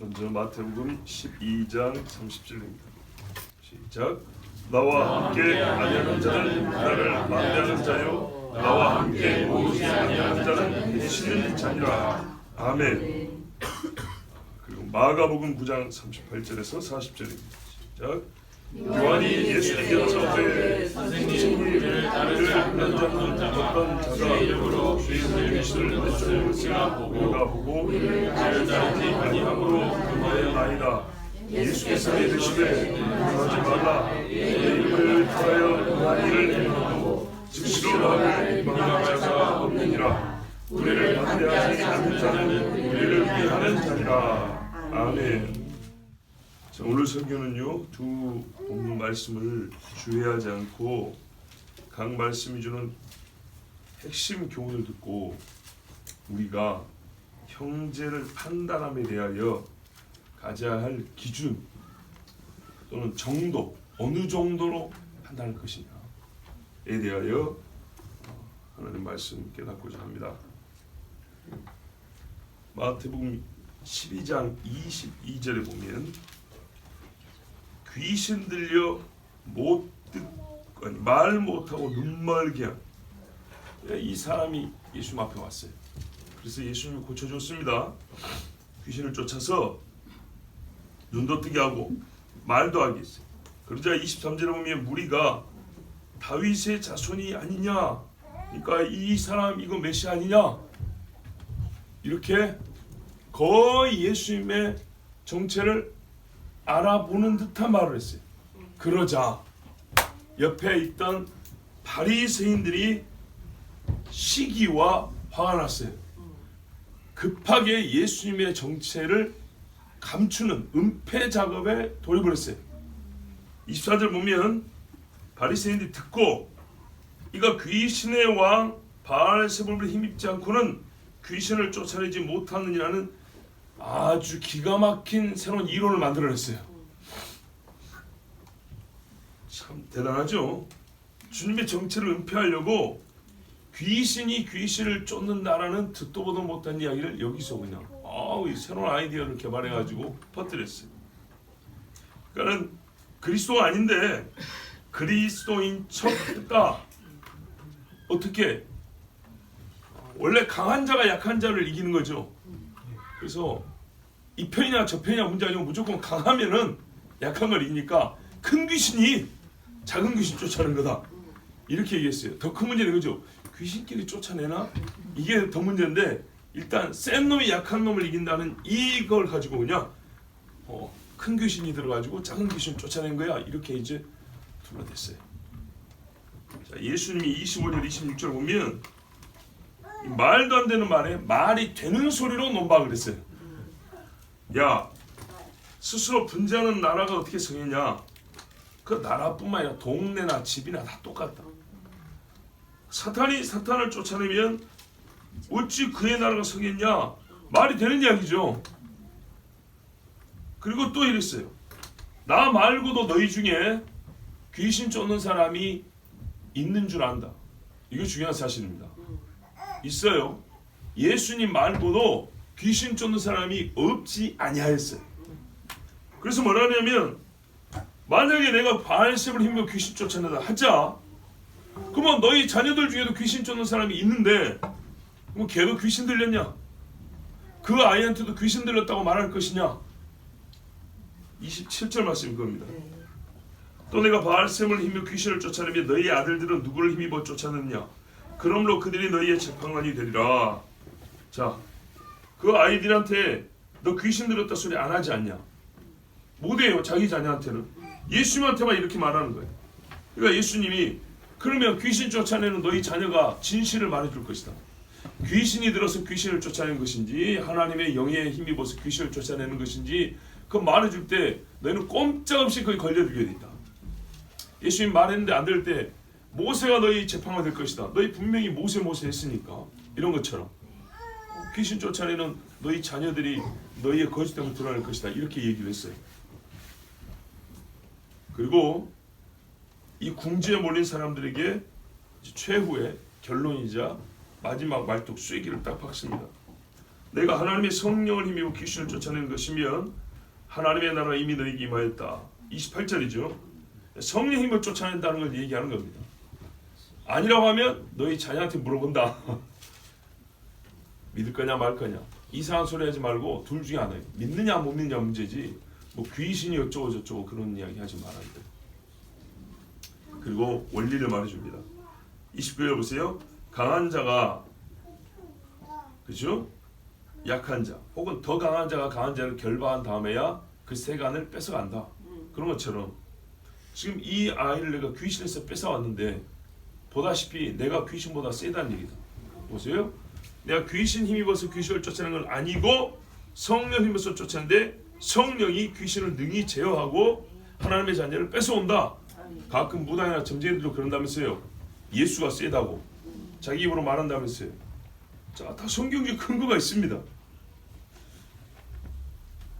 먼저 마태복음 12장 30절입니다. 시작. 나와 함께 아니하는 자는 나를 만대하는 자요 나와 함께 오지 아니하는 자는 배신을 자니라. 아멘. 그리고 마가복음 9장 38절에서 40절입니다. 시작. 요한이 예수님께 나서되 선생님을 따르는 자는 어떤 자가 이름으로 주의 계시를 내쫓으나 우리가 보고 이를 따르지 아니함으로 그하였나이다. 예수께서 이르시되 그러지 말라. 내 이름을 통하여 그한 일을 행하고 즉시로 나를 망할 자가 없느니라. 우리를 반대하지 않는 자는 우리를 위하는 자니라. 아멘. 자, 오늘 설교는요 두 본문 말씀을 주의하지 않고 각 말씀이 주는 핵심 교훈을 듣고 우리가 형제를 판단함에 대하여 가져야 할 기준 또는 정도, 어느 정도로 판단할 것이냐에 대하여 하나님 말씀 깨닫고자 합니다. 마태복음 12장 22절에 보면 귀신 들려 못 듣고 말 못하고 눈멀게 한 이 사람이 예수님 앞에 왔어요. 그래서 예수님이 고쳐줬습니다. 귀신을 쫓아서 눈도 뜨게 하고 말도 하게 했어요. 그러자 23절에 보면 무리가 다윗의 자손이 아니냐, 그러니까 이 사람 이거 메시아 아니냐, 이렇게 거의 예수님의 정체를 알아보는 듯한 말을 했어요. 그러자 옆에 있던 바리새인들이 시기와 화가 났어요. 급하게 예수님의 정체를 감추는 은폐 작업에 돌입을 했어요. 24절 보면 바리새인들이 듣고 이가 귀신의 왕 바알세불에 힘입지 않고는 귀신을 쫓아내지 못하느냐는 아주 기가 막힌 새로운 이론을 만들어냈어요. 참 대단하죠. 주님의 정체를 은폐하려고 귀신이 귀신을 쫓는다라는 듣도 보도 못한 이야기를 여기서 그냥 이 새로운 아이디어를 개발해가지고 퍼뜨렸어요. 그러니까 그리스도가 아닌데 그리스도인 척가 어떻게 원래 강한 자가 약한 자를 이기는 거죠. 그래서 이 편이냐 저 편이냐 문제 아니고 무조건 강하면은 약한 걸 이기니까 큰 귀신이 작은 귀신 쫓아내는 거다 이렇게 얘기했어요. 더 큰 문제는 그죠. 귀신끼리 쫓아내나? 이게 더 문제인데 일단 센 놈이 약한 놈을 이긴다는 이걸 가지고 그냥 큰 귀신이 들어가지고 작은 귀신 쫓아낸 거야 이렇게 이제 둘러댔어요. 자, 예수님이 25절 26절 보면 말도 안 되는 말에 말이 되는 소리로 논박을 했어요. 야, 스스로 분재하는 나라가 어떻게 성했냐? 그 나라뿐만 아니라 동네나 집이나 다 똑같다. 사탄이 사탄을 쫓아내면 어찌 그의 나라가 서겠냐? 말이 되는 이야기죠. 그리고 또 이랬어요. 나 말고도 너희 중에 귀신 쫓는 사람이 있는 줄 안다. 이거 중요한 사실입니다. 있어요. 예수님 말고도 귀신 쫓는 사람이 없지 아니하였어요. 그래서 뭐라냐면 만약에 내가 바알세불 힘으로 귀신 쫓아내다 하자, 그러면 너희 자녀들 중에도 귀신 쫓는 사람이 있는데 뭐 걔도 귀신 들렸냐? 그 아이한테도 귀신 들렸다고 말할 것이냐? 27절 말씀이 그겁니다. 또 내가 바알세불 힘으로 귀신을 쫓아내면 너희 아들들은 누구를 힘입어 쫓아내느냐? 그러므로 그들이 너희의 재판관이 되리라. 자, 그 아이들한테 너 귀신 들었다 소리 안 하지 않냐? 못해요. 자기 자녀한테는. 예수님한테만 이렇게 말하는 거예요. 그러니까 예수님이 그러면 귀신 쫓아내는 너희 자녀가 진실을 말해줄 것이다. 귀신이 들어서 귀신을 쫓아내는 것인지 하나님의 영에 힘입어서 귀신을 쫓아내는 것인지 그 말해줄 때 너희는 꼼짝없이 거기 걸려들게 된다. 예수님 말했는데 안 될 때 모세가 너희 재판관 될 것이다. 너희 분명히 모세 했으니까 이런 것처럼 귀신 쫓아내는 너희 자녀들이 너희의 거짓 때문에 드러날 것이다. 이렇게 얘기를 했어요. 그리고 이 궁지에 몰린 사람들에게 최후의 결론이자 마지막 말뚝 쐐기를 딱 박습니다. 내가 하나님의 성령을 힘입어 귀신을 쫓아내는 것이면 하나님의 나라가 이미 너희에게 임하였다. 28절이죠. 성령 힘을 쫓아낸다는 걸 얘기하는 겁니다. 아니라고 하면 너희 자녀한테 물어본다. 믿을 거냐 말 거냐. 이상한 소리 하지 말고 둘 중에 하나예요. 믿느냐 못 믿느냐 문제지 뭐 귀신이 어쩌고 저쩌고 그런 이야기 하지 말아야 돼. 그리고 원리를 말해줍니다. 29절 보세요. 강한 자가 그죠? 약한 자 혹은 더 강한 자가 강한 자를 결박한 다음에야 그 세간을 뺏어간다. 그런 것처럼 지금 이 아이를 내가 귀신에서 뺏어왔는데 보다시피 내가 귀신보다 세다는 얘기다. 보세요. 내가 귀신 힘입어서 귀신을 쫓아내는 건 아니고 성령 힘입어서 쫓아내는데 성령이 귀신을 능히 제어하고 하나님의 자녀를 뺏어온다. 가끔 무당이나 점쟁이들도 그런다면서요. 예수가 세다고 자기 입으로 말한다면서요. 자, 다 성경적 근거가 있습니다.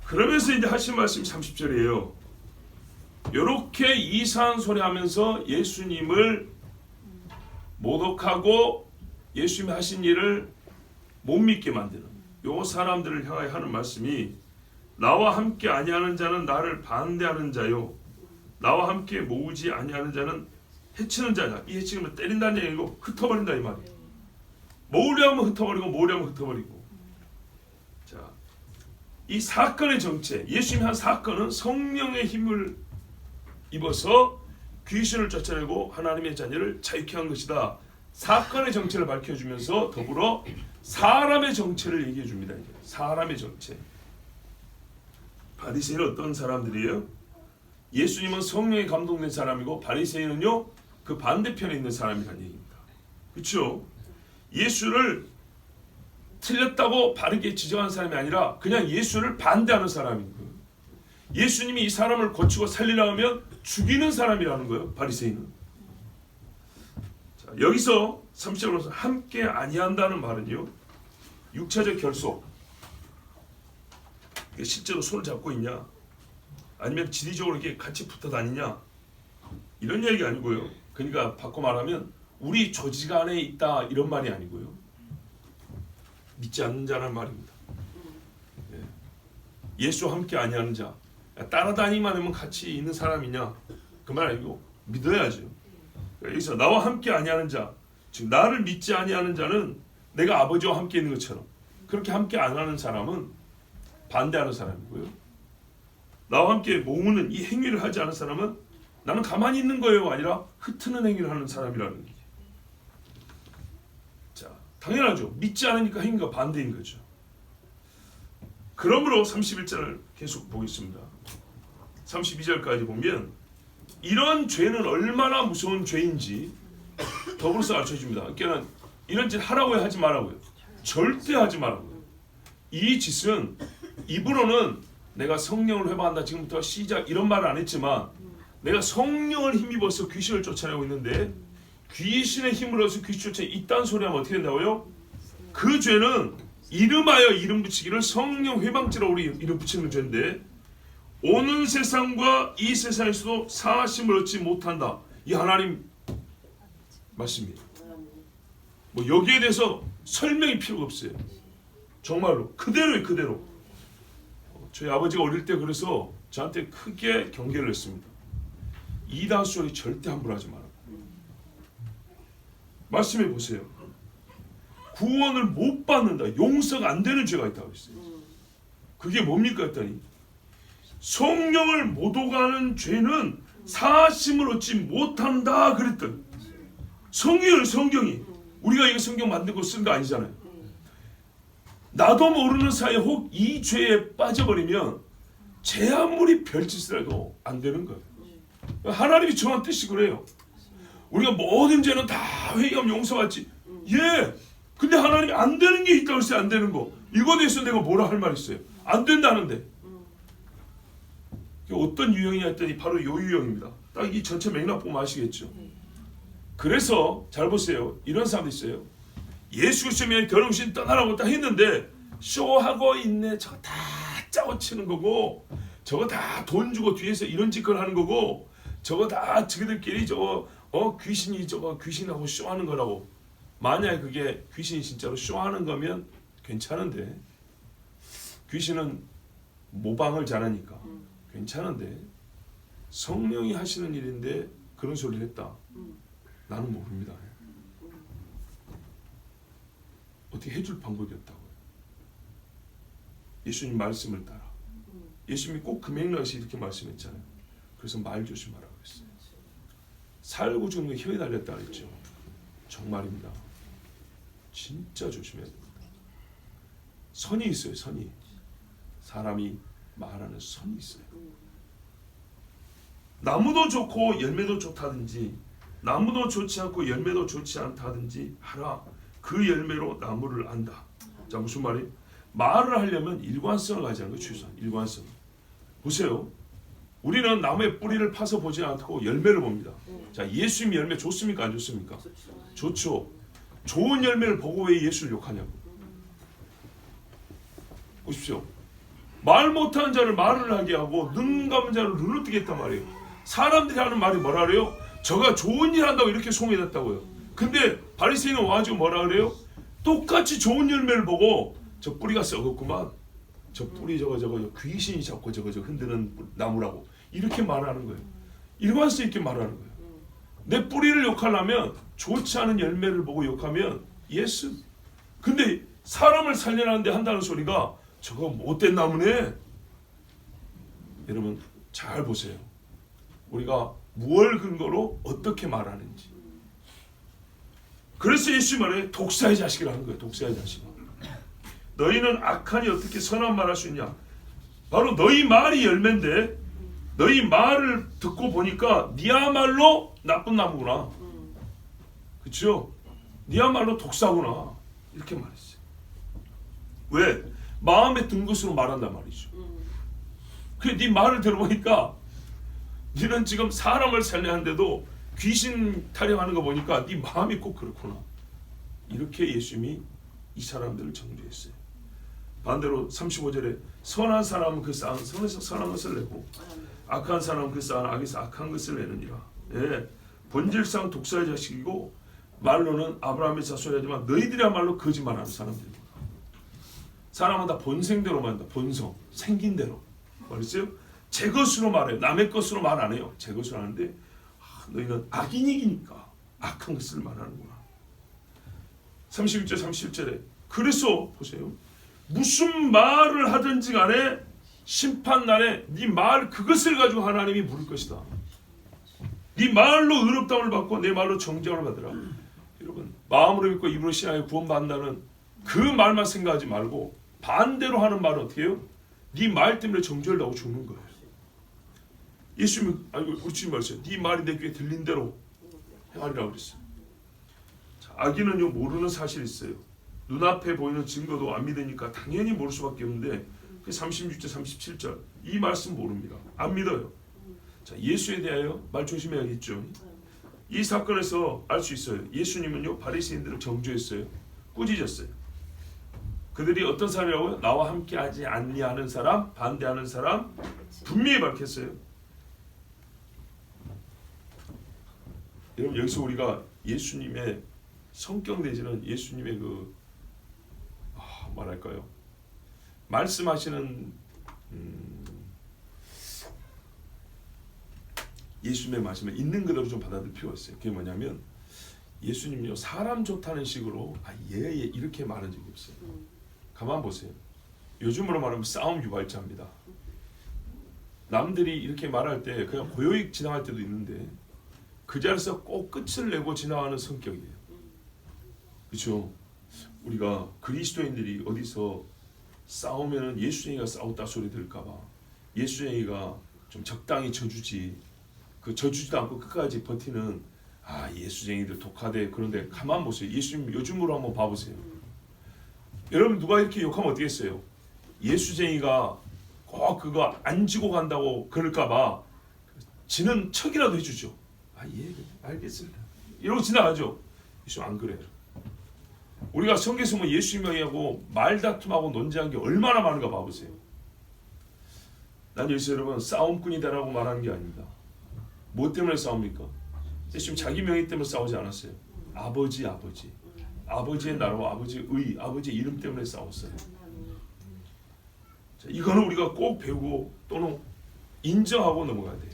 그러면서 이제 하신 말씀이 30절이에요. 이렇게 이상한 소리 하면서 예수님을 모독하고 예수님이 하신 일을 못 믿게 만드는 요 사람들을 향하여 하는 말씀이 나와 함께 아니하는 자는 나를 반대하는 자요 나와 함께 모으지 아니하는 자는 해치는 자냐. 이 해치는 때린다는 얘기고 흩어버린다 이 말이에요. 모으려면 흩어버리고 모으려면 흩어버리고. 자, 이 사건의 정체, 예수님이 한 사건은 성령의 힘을 입어서 귀신을 쫓아내고 하나님의 자녀를 자유케 한 것이다. 사건의 정체를 밝혀주면서 더불어 사람의 정체를 얘기해 줍니다. 이제. 사람의 정체. 바리새인은 어떤 사람들이에요? 예수님은 성령에 감동된 사람이고 바리새인은요 그 반대편에 있는 사람이라는 얘기입니다. 그렇죠? 예수를 틀렸다고 바르게 지적한 사람이 아니라 그냥 예수를 반대하는 사람인 거예요. 예수님이 이 사람을 고치고 살리려 하면 죽이는 사람이라는 거예요. 바리새인은. 자, 여기서 30절로서 함께 아니한다는 말은요 6차적 결속. 실제로 손을 잡고 있냐 아니면 지리적으로 이렇게 같이 붙어 다니냐 이런 얘기 아니고요. 그러니까 바꿔 말하면 우리 조직 안에 있다 이런 말이 아니고요. 믿지 않는 자라는 말입니다. 예수와 함께 아니하는 자 따라다니기만 하면 같이 있는 사람이냐 그 말 아니고 믿어야죠. 여기서 나와 함께 아니하는 자 즉 나를 믿지 아니하는 자는 내가 아버지와 함께 있는 것처럼 그렇게 함께 안 하는 사람은 반대하는 사람이고요. 나와 함께 모으는 이 행위를 하지 않은 사람은 나는 가만히 있는 거예요 아니라 흩트는 행위를 하는 사람이라는 얘기죠. 자, 당연하죠. 믿지 않으니까 행위가 반대인 거죠. 그러므로 31절을 계속 보겠습니다. 32절까지 보면 이런 죄는 얼마나 무서운 죄인지 더불어서 가르쳐줍니다. 그러니까 이런 짓 하라고 하지 말라고요. 절대 하지 말라고요. 이 짓은 입으로는 내가 성령을 회방한다 지금부터 시작 이런 말을 안 했지만 내가 성령을 힘입어서 귀신을 쫓아내고 있는데 귀신의 힘을 얻어서 귀신 쫓아내 이딴 소리 하면 어떻게 된다고요? 그 죄는 이름하여 이름 붙이기를 성령 회방죄라고 우리 이름 붙이는 죄인데 오는 세상과 이 세상에서도 사하심을 얻지 못한다. 이 하나님 말씀이에요. 뭐 여기에 대해서 설명이 필요가 없어요. 정말로 그대로예요. 그대로. 저희 아버지가 어릴 때 그래서 저한테 크게 경계를 했습니다. 이단 소리 절대 함부로 하지 마라. 말씀해 보세요. 구원을 못 받는다. 용서가 안 되는 죄가 있다고 했어요. 그게 뭡니까 했더니 성령을 모독하는 죄는 사하심을 얻지 못한다 그랬더니 성경이 우리가 이거 성경 만들고 쓴 거 아니잖아요. 나도 모르는 사이에 혹 이 죄에 빠져버리면 제 아무리 별짓을 해도 안 되는 거예요. 하나님이 정한 뜻이 그래요. 우리가 모든 죄는 다 회개하면 용서받지. 예. 근데 하나님이 안 되는 게 있다고 했어요. 안 되는 거. 이거에 대해서 내가 뭐라 할 말 있어요. 안 된다는데. 어떤 유형이냐 했더니 바로 요 유형입니다. 딱 이 전체 맥락 보면 아시겠죠. 그래서 잘 보세요. 이런 사람도 있어요. 예수 그리스도면 결혼신 떠나라고 딱 했는데 쇼하고 있네. 저거 다 짜고 치는 거고 저거 다 돈 주고 뒤에서 이런 짓걸 하는 거고 저거 다 저기들끼리 저거 귀신이 저거 귀신하고 쇼하는 거라고. 만약에 그게 귀신이 진짜로 쇼하는 거면 괜찮은데 귀신은 모방을 잘하니까 괜찮은데 성령이 하시는 일인데 그런 소리를 했다. 나는 모릅니다. 어떻게 해줄 방법이 없다고요. 예수님 말씀을 따라. 예수님이 꼭 그 맥락에서 이렇게 말씀했잖아요. 그래서 말 조심하라고 했어요. 살고 죽는 게 혀에 달렸다 그랬죠. 정말입니다. 진짜 조심해야 됩니다. 선이 있어요. 선이. 사람이 말하는 선이 있어요. 나무도 좋고 열매도 좋다든지 나무도 좋지 않고 열매도 좋지 않다든지 하라. 그 열매로 나무를 안다. 자, 무슨 말이에요? 말을 하려면 일관성을 가지는 거 최소한. 일관성. 보세요. 우리는 나무의 뿌리를 파서 보지 않고 열매를 봅니다. 자, 예수님 열매 좋습니까? 안 좋습니까? 좋죠. 좋은 열매를 보고 왜 예수를 욕하냐고. 보십시오. 말 못하는 자를 말을 하게 하고 눈 감은 자를 눈을 뜨게 했단 말이에요. 사람들이 하는 말이 뭐라 그래요? 저가 좋은 일 한다고 이렇게 소문났다고요. 근데 바리새인은 와가지고 뭐라 그래요? 똑같이 좋은 열매를 보고 저 뿌리가 썩었구만. 저 뿌리 저거 귀신이 자꾸 저거 흔드는 나무라고 이렇게 말하는 거예요. 일관성 있게 말하는 거예요. 내 뿌리를 욕하려면 좋지 않은 열매를 보고 욕하면 예수. 근데 사람을 살려나는데 한다는 소리가 저거 못된 나무네. 여러분 잘 보세요. 우리가 무엇을 근거로 어떻게 말하는지. 그래서 예수 말에 독사의 자식이라는 거예요. 독사의 자식. 너희는 악하니 어떻게 선한 말할 수 있냐. 바로 너희 말이 열매인데 너희 말을 듣고 보니까 니야말로 나쁜 나무구나. 그렇죠? 니야말로 독사구나. 이렇게 말했어요. 왜? 마음에 든 것으로 말한단 말이죠. 그래 네 말을 들어보니까 너는 지금 사람을 살려하는데도 귀신 타령하는 거 보니까 네 마음이 꼭 그렇구나. 이렇게 예수님이 이 사람들을 정죄했어요. 반대로 35절에 선한 사람은 그 쌓은 선에서 선한 것을 내고 악한 사람은 그 쌓은 악에서 악한 것을 내느니라. 예, 본질상 독사의 자식이고 말로는 아브라함의 자손이지만 너희들이야말로 거짓말하는 사람들이구나. 사람은 다 본생대로 말한다. 본성, 생긴 대로 말했어요. 제 것으로 말해요. 남의 것으로 말 안 해요. 제 것으로 하는데 너희는 악인이니까 악한 것을 말하는구나. 31절 37절에 그래서 보세요. 무슨 말을 하든지 간에 심판날에 네 말 그것을 가지고 하나님이 물을 것이다. 네 말로 의롭다움을 받고 내 말로 정죄함을 받으라. 여러분 마음으로 믿고 입으로 신하여 구원받는다는 그 말만 생각하지 말고 반대로 하는 말은 어떻게 해요? 네 말 때문에 정죄를 당하고 죽는 거예요. 예수님이 우리 주님 말했어요. 네 말이 내 귀에 들린 대로 행하리라고 그랬어요. 자, 악인은요 모르는 사실이 있어요. 눈앞에 보이는 증거도 안 믿으니까 당연히 모를 수밖에 없는데 그 36절 37절 이 말씀 모릅니다. 안 믿어요. 자, 예수에 대하여 말 조심해야겠죠. 이 사건에서 알 수 있어요. 예수님은요 바리새인들을 정죄했어요. 꾸짖었어요. 그들이 어떤 사람이라고요? 나와 함께하지 않냐는 사람, 반대하는 사람 분명히 밝혔어요. 여러분 여기서 우리가 예수님의 성격 내지는 예수님의 말할까요? 말씀하시는 예수님의 말씀을 있는 그대로 좀 받아들일 필요가 있어요. 그게 뭐냐면 예수님요 사람 좋다는 식으로 이렇게 말한 적이 없어요. 가만 보세요. 요즘으로 말하면 싸움 유발자입니다. 남들이 이렇게 말할 때 그냥 고요히 지나갈 때도 있는데 그 자리에서 꼭 끝을 내고 지나가는 성격이에요. 그렇죠? 우리가 그리스도인들이 어디서 싸우면은 예수쟁이가 싸웠다 소리 들을까봐 예수쟁이가 좀 적당히 져주지 그 져주지도 않고 끝까지 버티는 예수쟁이들 독하대. 그런데 가만 보세요. 예수님 요즘으로 한번 봐보세요. 여러분 누가 이렇게 욕하면 어떻게 했어요? 예수쟁이가 꼭 그거 안 지고 간다고 그럴까봐 지는 척이라도 해주죠. 예, 알겠습니다. 이러고 지나가죠. 예수님 안 그래요. 우리가 성경에서 보면 예수님하고 말다툼하고 논쟁한 게 얼마나 많은가 봐보세요. 난 여기서 여러분 싸움꾼이다라고 말하는 게 아닙니다. 뭐 때문에 싸웁니까? 예수님 자기 명예 때문에 싸우지 않았어요. 아버지의 나라와 아버지의 의, 아버지의 이름 때문에 싸웠어요. 자, 이거는 우리가 꼭 배우고 또는 인정하고 넘어가야 돼요.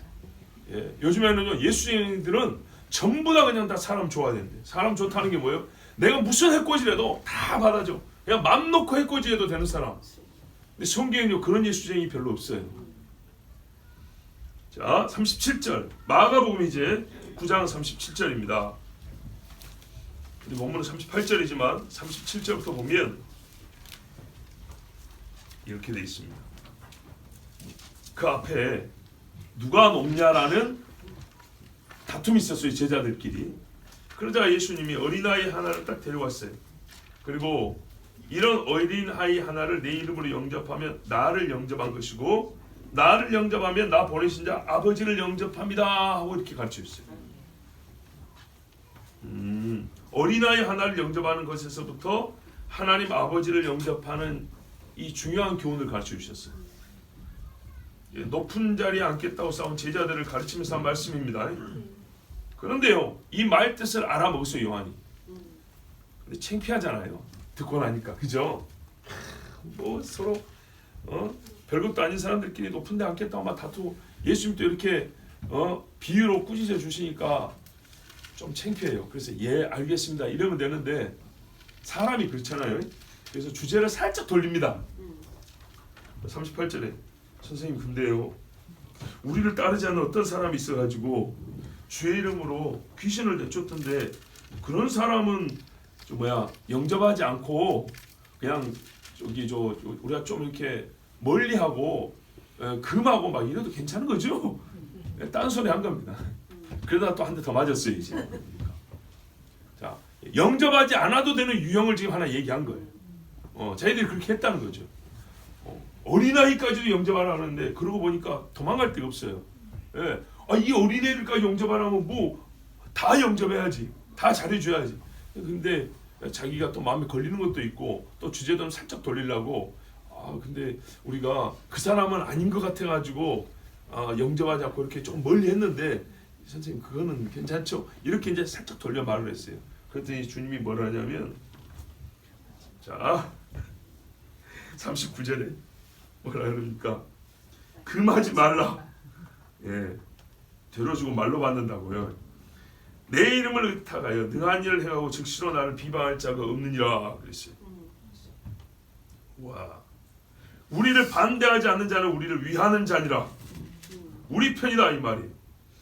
예, 요즘에는요 예수쟁이들은 전부 다 그냥 다 사람 좋아야 되는데, 사람 좋다는 게 뭐예요? 내가 무슨 해코지라도 다 받아줘. 그냥 맘 놓고 해코지해도 되는 사람. 근데 성경에는요 그런 예수쟁이 별로 없어요. 자, 37절 마가복음 이제 9장 37절입니다. 우리 본문은 38절이지만 37절부터 보면 이렇게 되어 있습니다. 그 앞에 누가 높냐라는 다툼이 있었어요, 제자들끼리. 그러자 예수님이 어린아이 하나를 딱 데려왔어요. 그리고 이런 어린아이 하나를 내 이름으로 영접하면 나를 영접한 것이고, 나를 영접하면 나 보내신 자 아버지를 영접합니다 하고 이렇게 가르쳐줬어요. 어린아이 하나를 영접하는 것에서부터 하나님 아버지를 영접하는 이 중요한 교훈을 가르쳐 주셨어요. 높은 자리에 앉겠다고 싸운 제자들을 가르치면서 한 말씀입니다. 그런데요, 이 말 뜻을 알아먹었어요, 요한이. 근데 창피하잖아요, 듣고 나니까. 그죠? 뭐 서로 별것도 아닌 사람들끼리 높은 데 앉겠다고 막 다투고, 예수님도 이렇게 비유로 꾸짖어 주시니까 좀 창피해요. 그래서 예 알겠습니다 이러면 되는데 사람이 그렇잖아요. 그래서 주제를 살짝 돌립니다. 38절에 선생님 근데요, 우리를 따르지 않는 어떤 사람이 있어가지고 주의 이름으로 귀신을 내쫓던데, 그런 사람은 영접하지 않고 그냥 우리가 좀 이렇게 멀리하고 금하고 막 이래도 괜찮은 거죠? 딴소리 한 겁니다. 그러다가 또 한 대 더 맞았어요 이제. 자, 영접하지 않아도 되는 유형을 지금 하나 얘기한 거예요. 자기들이 그렇게 했다는 거죠. 어린아이까지도 영접하라는데, 그러고 보니까 도망갈 데가 없어요. 예. 이 어린애들까지 영접하라면 뭐 다 영접해야지, 다 잘해줘야지. 근데 자기가 또 마음에 걸리는 것도 있고, 또 주제도 살짝 돌리려고, 근데 우리가 그 사람은 아닌 것 같아가지고 영접하지 않고 이렇게 좀 멀리 했는데, 선생님 그거는 괜찮죠? 이렇게 이제 살짝 돌려 말을 했어요. 그랬더니 주님이 뭐라 하냐면, 자 39절에 뭐라 그러니까, 금하지 말라. 예, 되려주고 말로 받는다고요. 내 이름을 의탁하여 능한 일을 행하고 즉시로 나를 비방할 자가 없느니라 그랬어요. 와, 우리를 반대하지 않는 자는 우리를 위하는 자니라. 우리 편이다 이 말이.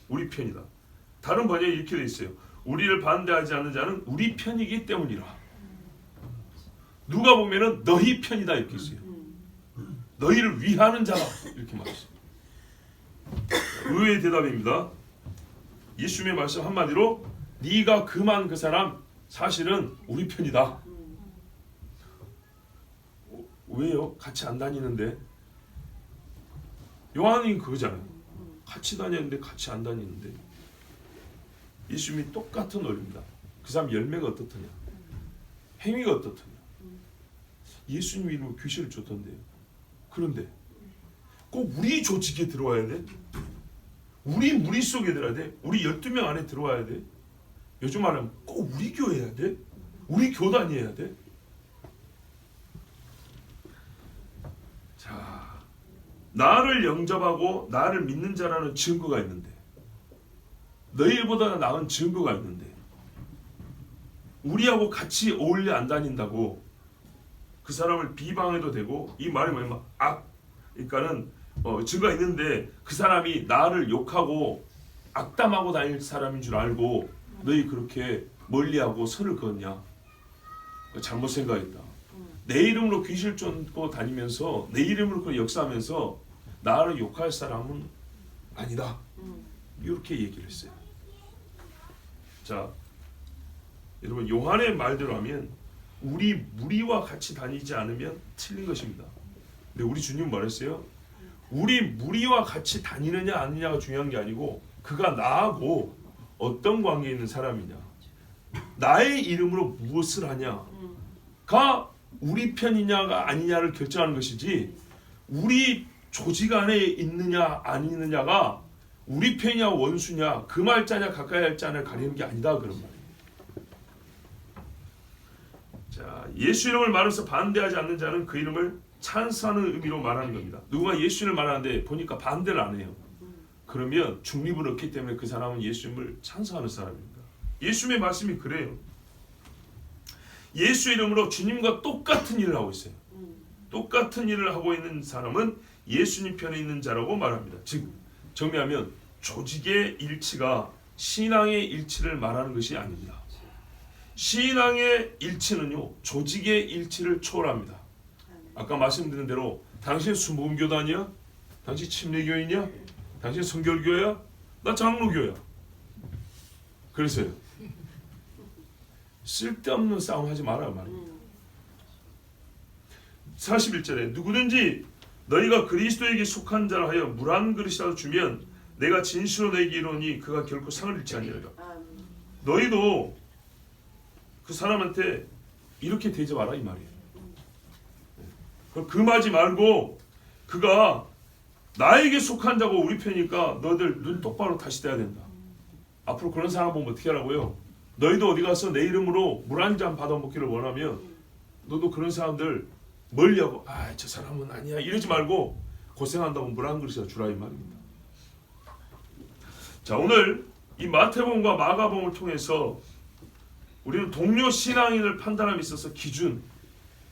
우리 편이다. 다른 번역에 이렇게 돼 있어요. 우리를 반대하지 않는 자는 우리 편이기 때문이라. 누가 보면은 너희 편이다 이렇게 있어요. 너희를 위하는 자라 이렇게 말했어요. 의외의 대답입니다. 예수님의 말씀 한마디로, 네가 금한 그 사람 사실은 우리 편이다. 왜요? 같이 안 다니는데. 요한이 그거잖아요. 같이 다녔는데 같이 안 다니는데. 예수님이 똑같은 논리입니다. 그 사람 열매가 어떻더냐, 행위가 어떻더냐. 예수님이 이름으로 귀신을 쫓던데요. 그런데 꼭 우리 조직에 들어와야 돼? 우리 무리 속에 들어야 돼? 우리 12명 안에 들어와야 돼? 요즘 말하면 꼭 우리 교회 해야 돼? 우리 교단이 해야 돼? 자, 나를 영접하고 나를 믿는 자라는 증거가 있는데, 너희보다 나은 증거가 있는데, 우리하고 같이 어울려 안 다닌다고 그 사람을 비방해도 되고, 이 말이 뭐냐면 그러니까는 증거가 있는데 그 사람이 나를 욕하고 악담하고 다닐 사람인 줄 알고 너희 그렇게 멀리하고 선을 그었냐? 잘못 생각했다. 내 이름으로 귀신을 쫓고 다니면서 내 이름으로 그 역사하면서 나를 욕할 사람은 아니다. 이렇게 얘기를 했어요. 자, 여러분 요한의 말대로 하면 우리 무리와 같이 다니지 않으면 틀린 것입니다. 근데 우리 주님은 말했어요. 우리 무리와 같이 다니느냐 아니냐가 중요한 게 아니고, 그가 나하고 어떤 관계에 있는 사람이냐, 나의 이름으로 무엇을 하냐가 우리 편이냐가 아니냐를 결정하는 것이지, 우리 조직 안에 있느냐 아니느냐가 우리 편이냐 원수냐, 그 말자냐 가까이 할 자냐를 가리는 게 아니다, 그런 말이에요. 자, 예수 이름을 말해서 반대하지 않는 자는 그 이름을 찬스하는 의미로 말하는 겁니다. 누군가 예수님을 말하는데 보니까 반대를 안 해요. 그러면 중립을 얻기 때문에 그 사람은 예수님을 찬스하는 사람입니다. 예수님의 말씀이 그래요. 예수 이름으로 주님과 똑같은 일을 하고 있어요. 똑같은 일을 하고 있는 사람은 예수님 편에 있는 자라고 말합니다. 즉 정리하면 조직의 일치가 신앙의 일치를 말하는 것이 아닙니다. 신앙의 일치는요 조직의 일치를 초월합니다. 아까 말씀드린 대로 당신 순복음교단이야? 당신 침례교인이야? 당신 성결교회야? 나 장로교야. 그래서요 쓸데없는 싸움 하지 말아요 말입니다. 41절에 누구든지 너희가 그리스도에게 속한 자라 하여 물 한 그릇이라도 주면 내가 진실로 너희에게 이르노니 그가 결코 상을 잃지 아니하리라. 너희도 그 사람한테 이렇게 대접하라 이 말이에요. 금하지 말고 그가 나에게 속한 자고 우리 편이니까 너희들 눈 똑바로 다시 떼야 된다. 앞으로 그런 사람 보면 어떻게 하라고요? 너희도 어디 가서 내 이름으로 물 한 잔 받아 먹기를 원하면 너도 그런 사람들 멀리하고 아 저 사람은 아니야 이러지 말고 고생한다고 물 한 그릇이나 주라 이 말입니다. 자 오늘 이 마태복음과 마가복음을 통해서 우리는 동료 신앙인을 판단함에 있어서 기준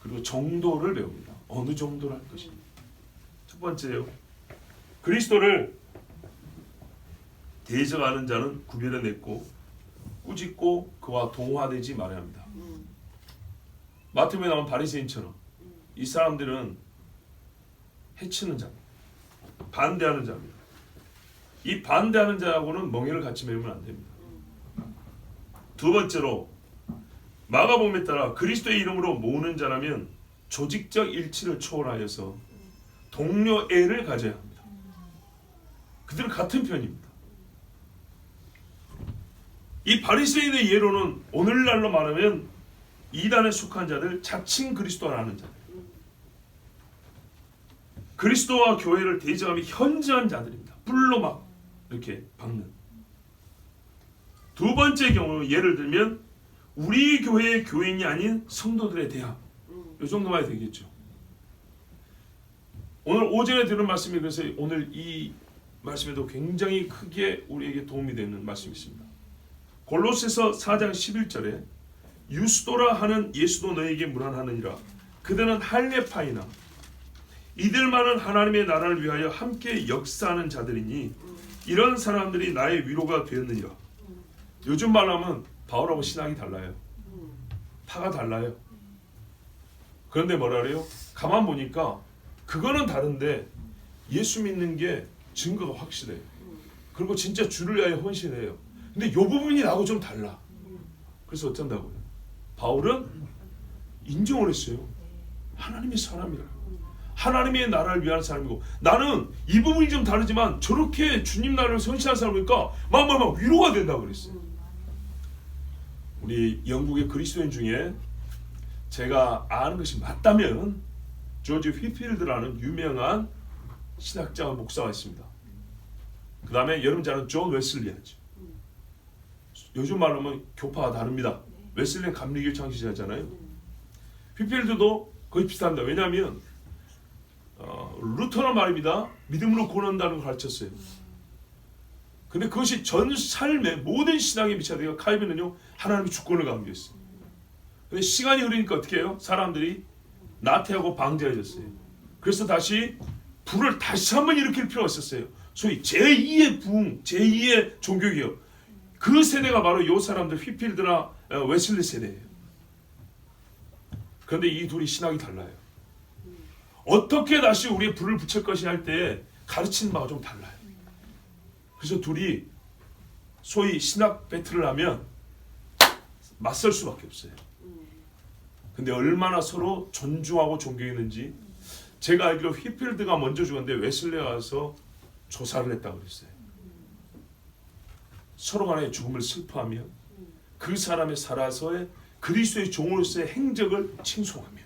그리고 정도를 배웁니다. 어느 정도로 할 것입니다. 첫 번째요. 그리스도를 대적하는 자는 구별해냈고 꾸짖고 그와 동화되지 말아야 합니다. 마태복음에 나온 바리새인처럼 이 사람들은 해치는 자입니다. 반대하는 자입니다. 이 반대하는 자하고는 멍에를 같이 메우면 안 됩니다. 두 번째로 마가복음에 따라 그리스도의 이름으로 모으는 자라면 조직적 일치를 초월하여서 동료애를 가져야 합니다. 그들은 같은 편입니다. 이 바리새인의 예로는 오늘날로 말하면 이단에 속한 자들, 자칭 그리스도라는 자들, 그리스도와 교회를 대적하며 현저한 자들입니다. 불로 막 이렇게 박는. 두 번째 경우 예를 들면 우리 교회의 교인이 아닌 성도들에 대한 이 정도만 해도 되겠죠. 오늘 오전에 들은 말씀이 그래서 오늘 이 말씀에도 굉장히 크게 우리에게 도움이 되는 말씀이 있습니다. 골로새서 4장 11절에 유스도라 하는 예수도 너에게 문안하느니라. 그들은 할례파이나 이들만은 하나님의 나라를 위하여 함께 역사하는 자들이니 이런 사람들이 나의 위로가 되었느니라. 요즘 말로 하면 바울하고 신앙이 달라요. 파가 달라요. 그런데 뭐라 그래요? 가만 보니까 그거는 다른데 예수 믿는 게 증거가 확실해요. 그리고 진짜 주를 위하여 헌신해요. 근데 이 부분이 나하고 좀 달라. 그래서 어쩐다고요? 바울은 인정을 했어요. 하나님의 사람이라. 하나님의 나라를 위한 사람이고 나는 이 부분이 좀 다르지만 저렇게 주님 나라를 선시한 사람이니까 막 위로가 된다고 그랬어요. 우리 영국의 그리스도인 중에 제가 아는 것이 맞다면 조지 휘필드라는 유명한 신학자와 목사가 있습니다. 그 다음에 여러분 잘 아는 존 웨슬리하죠. 요즘 말로 하면 교파가 다릅니다. 웨슬리는 감리교 창시자잖아요. 휘필드도 거의 비슷합니다. 왜냐하면 루터는 말입니다. 믿음으로 구원한다는 걸 가르쳤어요. 근데 그것이 전 삶의 모든 신앙에 미쳐야 돼요. 칼빈은요 하나님의 주권을 강조했어요. 근데 시간이 흐르니까 어떻게 해요? 사람들이 나태하고 방자해졌어요. 그래서 다시 불을 다시 한번 일으킬 필요가 있었어요. 소위 제2의 부흥, 제2의 종교개혁. 그 세대가 바로 이 사람들 휘필드나 웨슬리 세대예요. 그런데 이 둘이 신학이 달라요. 어떻게 다시 우리의 불을 붙일 것이냐 할 때 가르치는 바가 좀 달라요. 그래서 둘이 소위 신학 배틀을 하면 맞설 수밖에 없어요. 근데 얼마나 서로 존중하고 존경했는지 제가 알기로 휘필드가 먼저 죽었는데 웨슬리가 와서 조사를 했다고 그랬어요. 서로 간의 죽음을 슬퍼하며 그 사람의 살아서의 그리스도의 종으로서의 행적을 칭송하며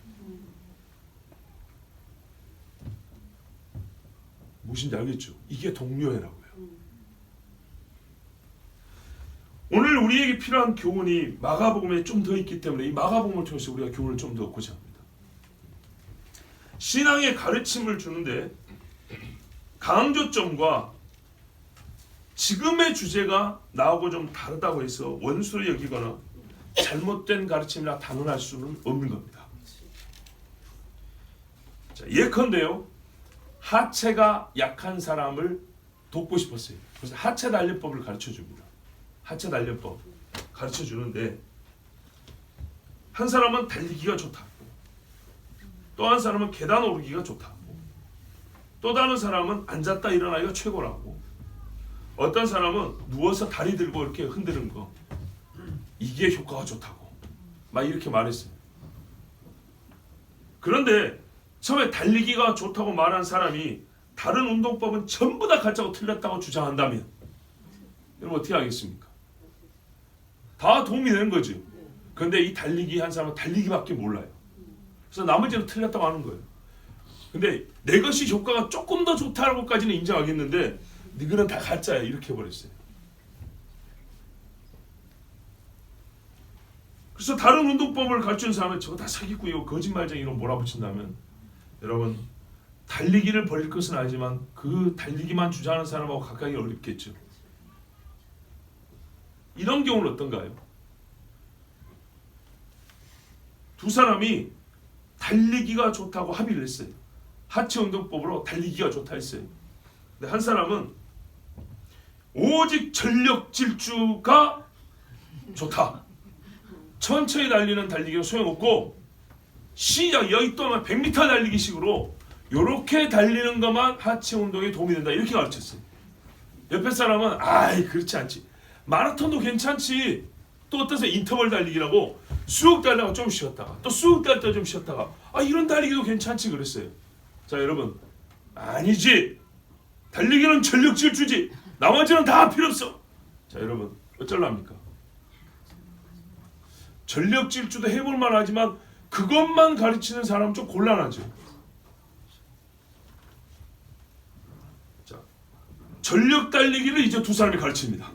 무엇인지 알겠죠? 이게 동료애라고요. 오늘 우리에게 필요한 교훈이 마가복음에 좀 더 있기 때문에 이 마가복음을 통해서 우리가 교훈을 좀 더 얻고자 합니다. 신앙의 가르침을 주는데 강조점과 지금의 주제가 나하고 좀 다르다고 해서 원수를 여기거나 잘못된 가르침이라 단언할 수는 없는 겁니다. 자, 예컨대요, 하체가 약한 사람을 돕고 싶었어요. 그래서 하체 단련법을 가르쳐 줍니다. 하체 단련법 가르쳐 주는데, 한 사람은 달리기가 좋다고, 또 한 사람은 계단 오르기가 좋다고, 또 다른 사람은 앉았다 일어나기가 최고라고, 어떤 사람은 누워서 다리 들고 이렇게 흔드는 거, 이게 효과가 좋다고 막 이렇게 말했어요. 그런데 처음에 달리기가 좋다고 말한 사람이 다른 운동법은 전부 다 가짜고 틀렸다고 주장한다면 여러분 어떻게 하겠습니까? 다 도움이 되는 거죠. 그런데 이 달리기 한 사람은 달리기밖에 몰라요. 그래서 나머지는 틀렸다고 하는 거예요. 근데 내 것이 효과가 조금 더 좋다고까지는 인정하겠는데 너희는 다 가짜야 이렇게 해버렸어요. 그래서 다른 운동법을 가르치는 사람은 저거 다 사기꾼이고 거짓말쟁이로 몰아붙인다면, 여러분 달리기를 버릴 것은 아니지만 그 달리기만 주장하는 사람하고 가까이 어렵겠죠. 이런 경우는 어떤가요? 두 사람이 달리기가 좋다고 합의를 했어요. 하체 운동법으로 달리기가 좋다 했어요. 근데 한 사람은 오직 전력 질주가 좋다, 천천히 달리는 달리기는 소용없고 시작 여기 또는 100m 달리기 식으로 요렇게 달리는 것만 하체 운동에 도움이 된다 이렇게 가르쳤어요. 옆에 사람은 아이 그렇지 않지, 마라톤도 괜찮지, 또 어떤 사람 인터벌 달리기라고 쑥 달다가 좀 쉬었다가 또 쑥 달다가 좀 쉬었다가 이런 달리기도 괜찮지 그랬어요. 자 여러분, 아니지, 달리기는 전력 질주지, 나머지는 다 필요 없어. 자 여러분 어쩔랍니까? 전력 질주도 해볼 만하지만 그것만 가르치는 사람은 좀 곤란하죠. 자, 전력 달리기를 이제 두 사람이 가르칩니다.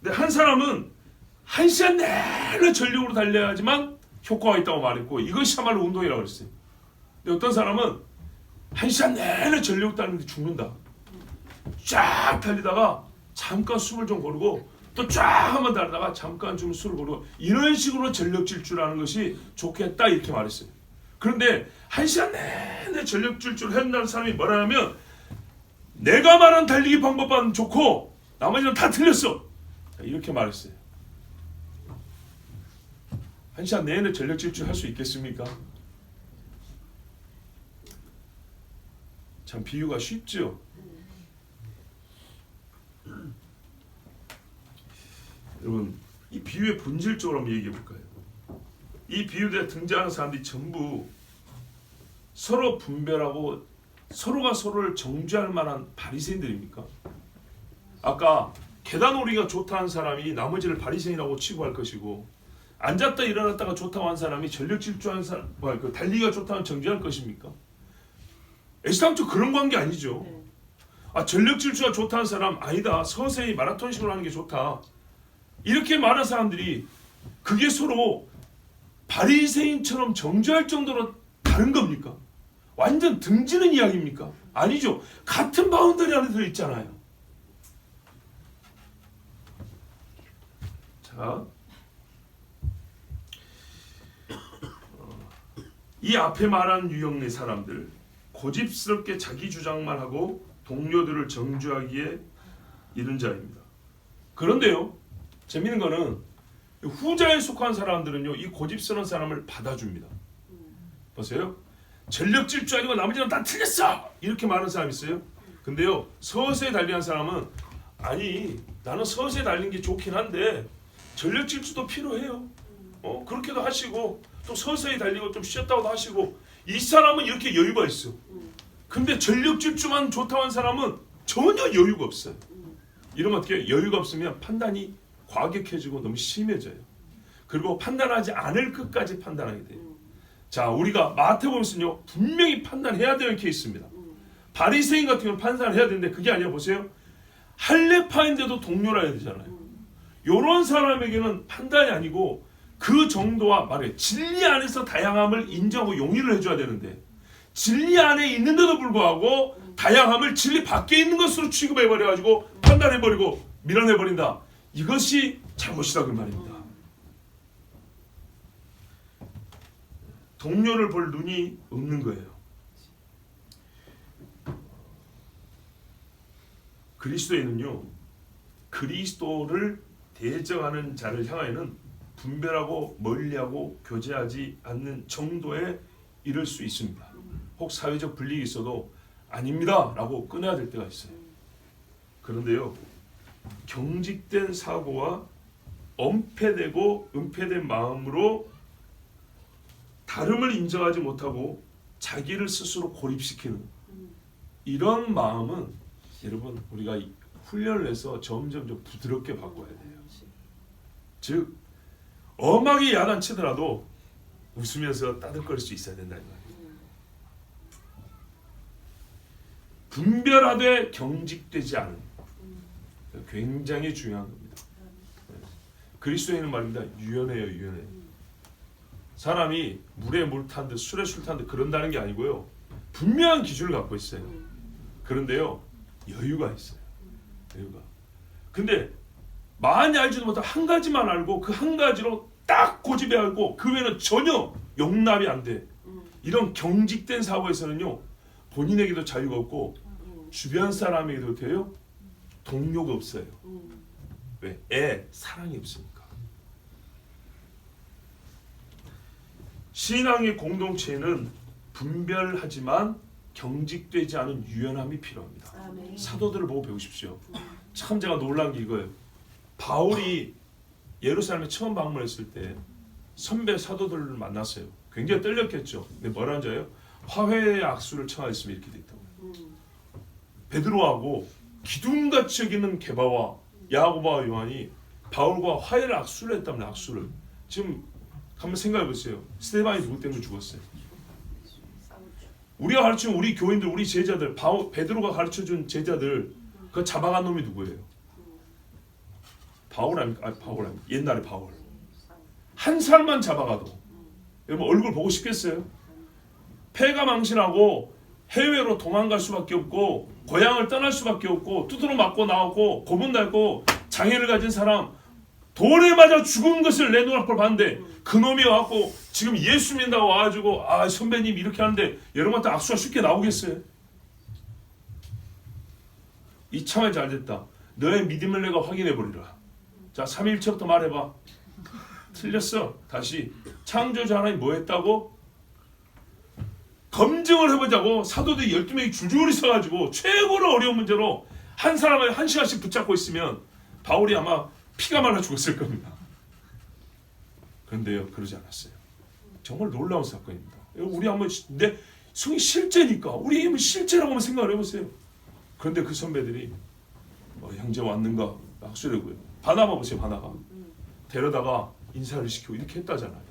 근데 한 사람은 1시간 내내 전력으로 달려야지만 효과가 있다고 말했고 이것이야말로 운동이라고 그랬어요. 근데 어떤 사람은 1시간 내내 전력 달리는데 죽는다. 쫙 달리다가 잠깐 숨을 좀 고르고 또 쫙 한번 달다가 잠깐 좀 술을 고르고 이런 식으로 전력 질주라는 것이 좋겠다 이렇게 말했어요. 그런데 1시간 내내 전력 질주를 한다는 사람이 뭐라냐면 내가 말한 달리기 방법만 좋고 나머지는 다 틀렸어 이렇게 말했어요. 1시간 내내 전력 질주 할 수 있겠습니까? 참 비유가 쉽죠. 여러분 이 비유의 본질적으로 한번 얘기해 볼까요? 이 비유에 등장하는 사람들이 전부 서로 분별하고 서로가 서로를 정죄할 만한 바리새인들입니까? 아까 계단 오르기가 좋다는 사람이 나머지를 바리새인이라고 취급할 것이고, 앉았다 일어났다가 좋다고 한 사람이 전력 질주하는 사람, 달리기가 좋다는 정죄할 것입니까? 애시당초 그런 관계 아니죠. 전력 질주가 좋다는 사람 아니다, 서서히 마라톤식으로 하는 게 좋다 이렇게 말하는 사람들이 그게 서로 바리새인처럼 정죄할 정도로 다른 겁니까? 완전 등지는 이야기입니까? 아니죠. 같은 바운더리 안에 들어있잖아요. 자, 이 앞에 말한 유형의 사람들, 고집스럽게 자기 주장만 하고 동료들을 정죄하기에 이른 자입니다. 그런데요, 재밌는 거는 후자에 속한 사람들은요 이 고집스러운 사람을 받아줍니다. 보세요. 전력 질주 아니고 나머지는 다 틀렸어 이렇게 말하는 사람이 있어요. 근데요 서서히 달리는 사람은 아니 나는 서서히 달리는 게 좋긴 한데 전력 질주도 필요해요. 그렇게도 하시고 또 서서히 달리고 좀 쉬었다고도 하시고, 이 사람은 이렇게 여유가 있어. 근데 전력 질주만 좋다고 한 사람은 전혀 여유가 없어요. 이러면 어떻게 여유가 없으면 판단이 과격해지고 너무 심해져요. 그리고 판단하지 않을 것까지 판단하게 돼요. 자, 우리가 마태복음에서는요 분명히 판단해야 되는 케이스입니다. 바리새인 같은 경우는 판단을 해야 되는데 그게 아니라 보세요. 할례파인데도 동료라 해야 되잖아요. 이런 사람에게는 판단이 아니고 그 정도와 말해 진리 안에서 다양함을 인정하고 용인을 해줘야 되는데 진리 안에 있는데도 불구하고 다양함을 진리 밖에 있는 것으로 취급해버려가지고 판단해버리고 밀어내버린다. 이것이 잘못이다 그 말입니다. 동료를 볼 눈이 없는 거예요. 그리스도에는요, 그리스도를 대적하는 자를 향하여는 분별하고 멀리하고 교제하지 않는 정도에 이를 수 있습니다. 혹 사회적 불이익이 있어도 아닙니다 라고 끊어야 될 때가 있어요. 그런데요, 경직된 사고와 엄폐되고 은폐된 마음으로 다름을 인정하지 못하고 자기를 스스로 고립시키는 이런 마음은 여러분 우리가 훈련을 해서 점점 부드럽게 바꿔야 돼요. 즉 엄하게 야단치더라도 웃으면서 따뜻거릴 수 있어야 된다는 거예요. 분별하되 경직되지 않은, 굉장히 중요한 겁니다. 그리스도인은 말입니다. 유연해요, 유연해. 사람이 물에 물 탄 듯 술에 술 탄 듯 그런다는 게 아니고요. 분명한 기준을 갖고 있어요. 그런데요, 여유가 있어요. 여유가. 근데 많이 알지도 못하고 한 가지만 알고 그 한 가지로 딱 고집해 알고 그 외에는 전혀 용납이 안 돼. 이런 경직된 사고에서는요, 본인에게도 자유가 없고 주변 사람에게도 돼요. 동료가 없어요. 왜? 사랑이 없으니까. 신앙의 공동체에는 분별하지만 경직되지 않은 유연함이 필요합니다. 아멘. 사도들을 보고 배우십시오. 참 제가 놀란 게 이거예요. 바울이 예루살렘에 처음 방문했을 때 선배 사도들을 만났어요. 굉장히 떨렸겠죠. 근데 뭐라는 줄 알아요? 화해의 악수를 청하였으면 이렇게 됐다고. 베드로하고 기둥같이 여기는 게바와 야고보와 요한이 바울과 화해의 악수를 했다면 악수를. 지금 한번 생각해 보세요. 스데반이 누구 때문에 죽었어요? 우리가 가르치는 우리 교인들, 우리 제자들, 베드로가 가르쳐준 제자들, 그 잡아간 놈이 누구예요? 바울 아닙니까? 바울 아닙니까? 옛날에 바울. 한 살만 잡아가도 여러분 얼굴 보고 싶겠어요? 폐가 망신하고 해외로 도망갈 수밖에 없고 고향을 떠날 수밖에 없고 두드러 맞고 나오고 고문당했고 장애를 가진 사람 돌에 맞아 죽은 것을 내 눈앞을 봤는데 그 놈이 와갖고 지금 예수 믿는다고 와가지고 선배님 이렇게 하는데 여러분한테 악수가 쉽게 나오겠어요? 이참에 잘됐다. 너의 믿음을 내가 확인해버리라. 자, 3일째부터 말해봐. 틀렸어. 다시. 창조주 하나님 뭐 했다고? 검증을 해보자고 사도들이 12명이 줄줄이 서가지고 최고로 어려운 문제로 한 사람을 1시간씩 붙잡고 있으면 바울이 아마 피가 말라 죽었을 겁니다. 그런데요, 그러지 않았어요. 정말 놀라운 사건입니다. 우리 한번 내 성이 실제니까 우리 힘은 실제라고 한번 생각을 해보세요. 그런데 그 선배들이 형제 왔는가 악수라고요. 바나바 보세요. 바나바 데려다가 인사를 시키고 이렇게 했다잖아요.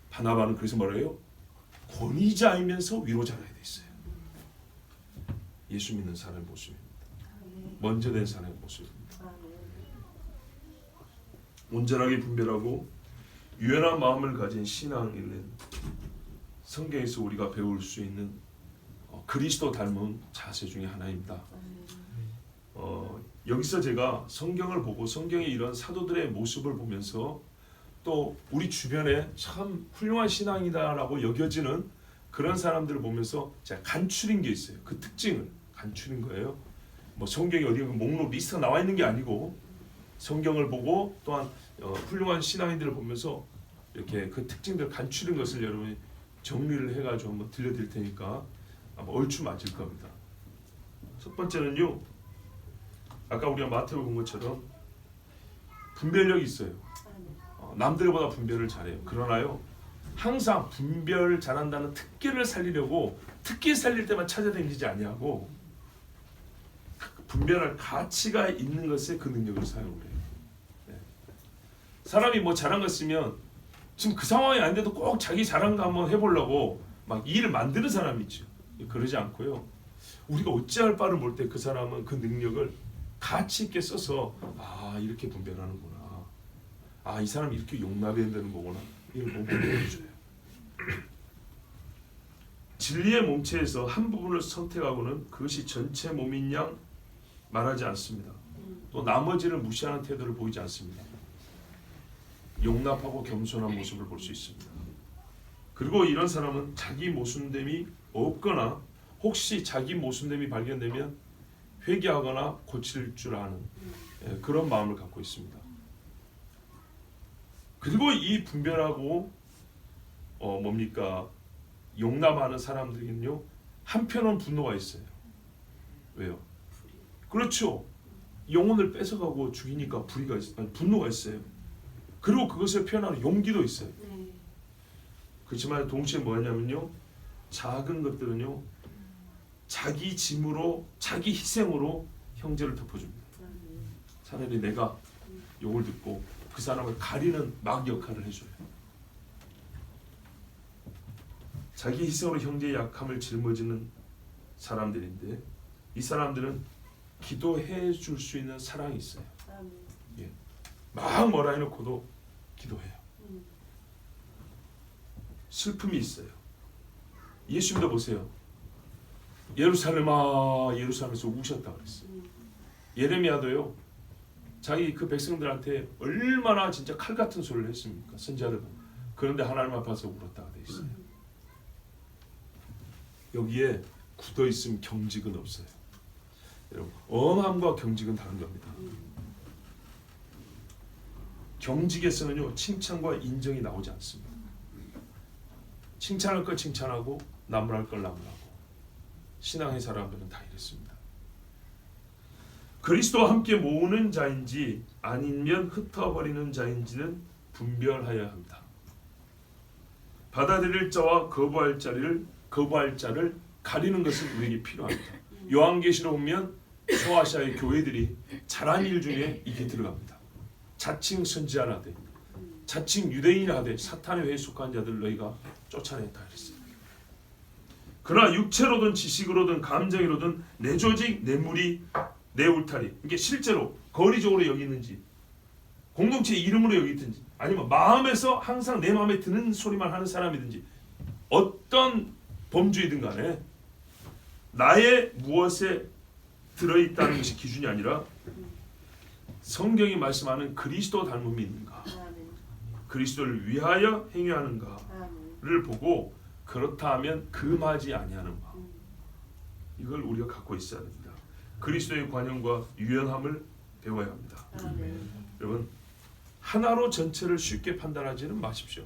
바나바는 그래서 뭐래요? 권위자이면서 위로자라야 돼 있어요. 예수 믿는 사람의 모습입니다. 먼저 된 사람의 모습입니다. 온전하게 분별하고 유연한 마음을 가진 신앙인은 성경에서 우리가 배울 수 있는 그리스도 닮은 자세 중에 하나입니다. 여기서 제가 성경을 보고 성경의 이런 사도들의 모습을 보면서 또 우리 주변에 참 훌륭한 신앙이다라고 여겨지는 그런 사람들을 보면서 제가 간추린 게 있어요. 그 특징을 간추린 거예요. 뭐 성경에 어디 목록 리스트가 나와 있는 게 아니고 성경을 보고 또한 훌륭한 신앙인들을 보면서 이렇게 그 특징들 간추린 것을 여러분이 정리를 해가지고 한번 들려드릴 테니까 아마 얼추 맞을 겁니다. 첫 번째는요, 아까 우리가 마태복음 본 것처럼 분별력이 있어요. 남들보다 분별을 잘해요. 그러나요, 항상 분별 잘한다는 특기를 살리려고 특기 살릴 때만 찾아다니지 아니하고 분별할 가치가 있는 것에 그 능력을 사용을 해요. 네. 사람이 뭐 잘한 거 쓰면 지금 그 상황이 아닌데도 꼭 자기 잘한 거 한번 해보려고 막 일을 만드는 사람이 있죠. 그러지 않고요. 우리가 어찌할 바를 모를 때 그 사람은 그 능력을 가치 있게 써서 이렇게 분별하는구나. 이 사람이 이렇게 용납해야 되는 거구나. 이걸 몸으로 보여줘요. 진리의 몸체에서 한 부분을 선택하고는 그것이 전체 몸인 양 말하지 않습니다. 또 나머지를 무시하는 태도를 보이지 않습니다. 용납하고 겸손한 모습을 볼 수 있습니다. 그리고 이런 사람은 자기 모순됨이 없거나 혹시 자기 모순됨이 발견되면 회개하거나 고칠 줄 아는 그런 마음을 갖고 있습니다. 그리고 이 분별하고 뭡니까? 용납하는 사람들에게는요, 한편은 분노가 있어요. 왜요? 그렇죠. 영혼을 뺏어가고 죽이니까 분노가 있어요. 그리고 그것을 표현하는 용기도 있어요. 그렇지만 동시에 뭐냐면요, 작은 것들은요, 자기 짐으로, 자기 희생으로 형제를 덮어줍니다. 차라리 내가 욕을 듣고 그 사람을 가리는 막 역할을 해줘요. 자기 희생으로 형제의 약함을 짊어지는 사람들인데, 이 사람들은 기도해 줄 수 있는 사랑이 있어요. 예. 막 뭐라 해놓고도 기도해요. 슬픔이 있어요. 예수 믿어보세요. 예루살렘아, 예루살렘에서 우셨다 그랬어요. 예레미야도요, 자기 그 백성들한테 얼마나 진짜 칼 같은 소리를 했습니까? 선지자들. 그런데 하나님 앞에서 울었다가 돼 있어요. 여기에 굳어 있으면 경직은 없어요. 여러분, 엄함과 경직은 다른 겁니다. 경직에서는요, 칭찬과 인정이 나오지 않습니다. 칭찬할 걸 칭찬하고 나무랄 걸 나무라고. 신앙의 사람들은 다 이랬습니다. 그리스도와 함께 모으는 자인지 아니면 흩어버리는 자인지는 분별하여야 합니다. 받아들일 자와 거부할 자를 가리는 것은 우리에게 필요합니다. 요한계시로 보면 소아시아의 교회들이 잘한 일 중에 이게 들어갑니다. 자칭 선지자라 하되 자칭 유대인이라 하되 사탄의 회에 속한 자들 너희가 쫓아냈다 그랬어요. 그러나 육체로든 지식으로든 감정으로든 내 조직, 내 무리, 내 울타리, 이게 실제로 거리적으로 여기 있는지 공동체 이름으로 여기 있든지 아니면 마음에서 항상 내 마음에 드는 소리만 하는 사람이든지 어떤 범주이든 간에 나의 무엇에 들어있다는 것이 기준이 아니라 성경이 말씀하는 그리스도 닮음이 있는가, 그리스도를 위하여 행위하는가를 보고 그렇다 하면 금하지 아니하는 마음, 이걸 우리가 갖고 있어야 됩니다. 그리스도의 관용과 유연함을 배워야 합니다. 여러분, 하나로 전체를 쉽게 판단하지는 마십시오.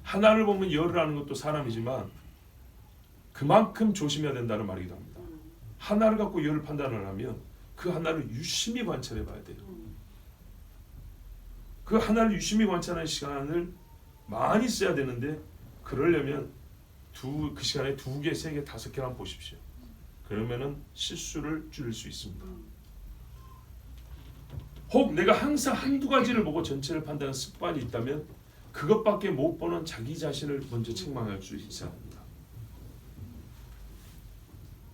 하나를 보면 열을 하는 것도 사람이지만 그만큼 조심해야 된다는 말이기도 합니다. 하나를 갖고 열을 판단을 하면 그 하나를 유심히 관찰해 봐야 돼요. 그 하나를 유심히 관찰하는 시간을 많이 써야 되는데, 그러려면 그 시간에 2개, 3개, 5개만 보십시오. 그러면은 실수를 줄일 수 있습니다. 혹 내가 항상 한두 가지를 보고 전체를 판단하는 습관이 있다면 그것밖에 못 보는 자기 자신을 먼저 책망할 수 있어야 합니다.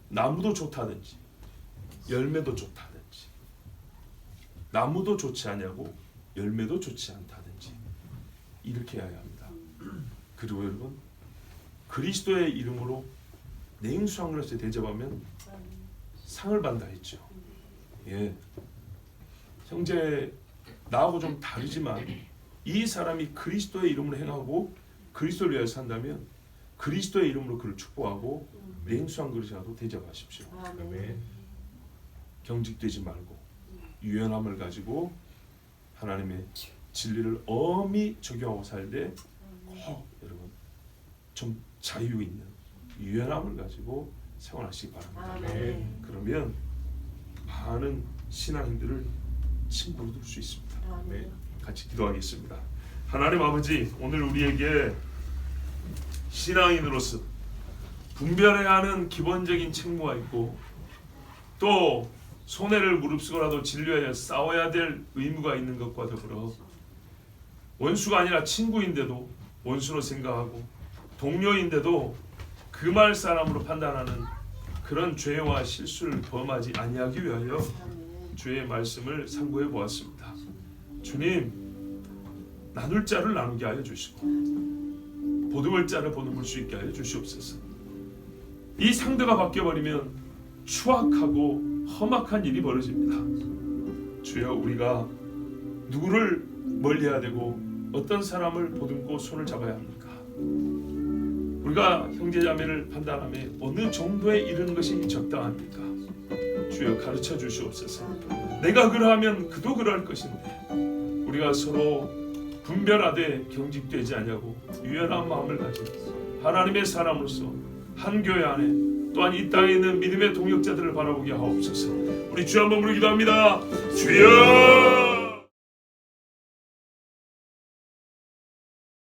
나무도 좋다든지 열매도 좋다든지, 나무도 좋지 않냐고 열매도 좋지 않다든지, 이렇게 해야 합니다. 그리고 여러분, 그리스도의 이름으로 냉수한 것을 대접하면 상을 받는다 했죠. 예, 형제 나하고 좀 다르지만 이 사람이 그리스도의 이름으로 행하고 그리스도를 위해서 산다면 그리스도의 이름으로 그를 축복하고 냉수한 그릇이라도 대접하십시오. 아멘. 경직되지 말고 유연함을 가지고 하나님의 진리를 엄히 적용하고 살되 꼭 여러분 좀 자유 있는 유연함을 가지고 생활하시기 바랍니다. 아멘. 그러면 많은 신앙인들을 친구로 둘 수 있습니다. 아멘. 같이 기도하겠습니다. 하나님 아버지, 오늘 우리에게 신앙인으로서 분별해야 하는 기본적인 책무가 있고 또 손해를 무릅쓰고라도 진리하여 싸워야 될 의무가 있는 것과 더불어 원수가 아니라 친구인데도 원수로 생각하고 동료인데도 금할 사람으로 판단하는 그런 죄와 실수를 범하지 아니하기 위하여 주의 말씀을 상고해 보았습니다. 주님, 나눌 자를 나누게 하여 주시고 보듬을 자를 보듬을 수 있게 하여 주시옵소서. 이 상대가 바뀌어버리면 추악하고 험악한 일이 벌어집니다. 주여, 우리가 누구를 멀리해야 되고 어떤 사람을 보듬고 손을 잡아야 합니까? 우리가 형제자매를 판단하며 어느 정도에 이르는 것이 적당합니까? 주여, 가르쳐 주시옵소서. 내가 그러하면 그도 그럴 것인데 우리가 서로 분별하되 경직되지 않냐고 유연한 마음을 가진 하나님의 사람으로서 한 교회 안에 또한 이 땅에 있는 믿음의 동역자들을 바라보게 하옵소서. 우리 주 한번 부르기도 합니다. 주여!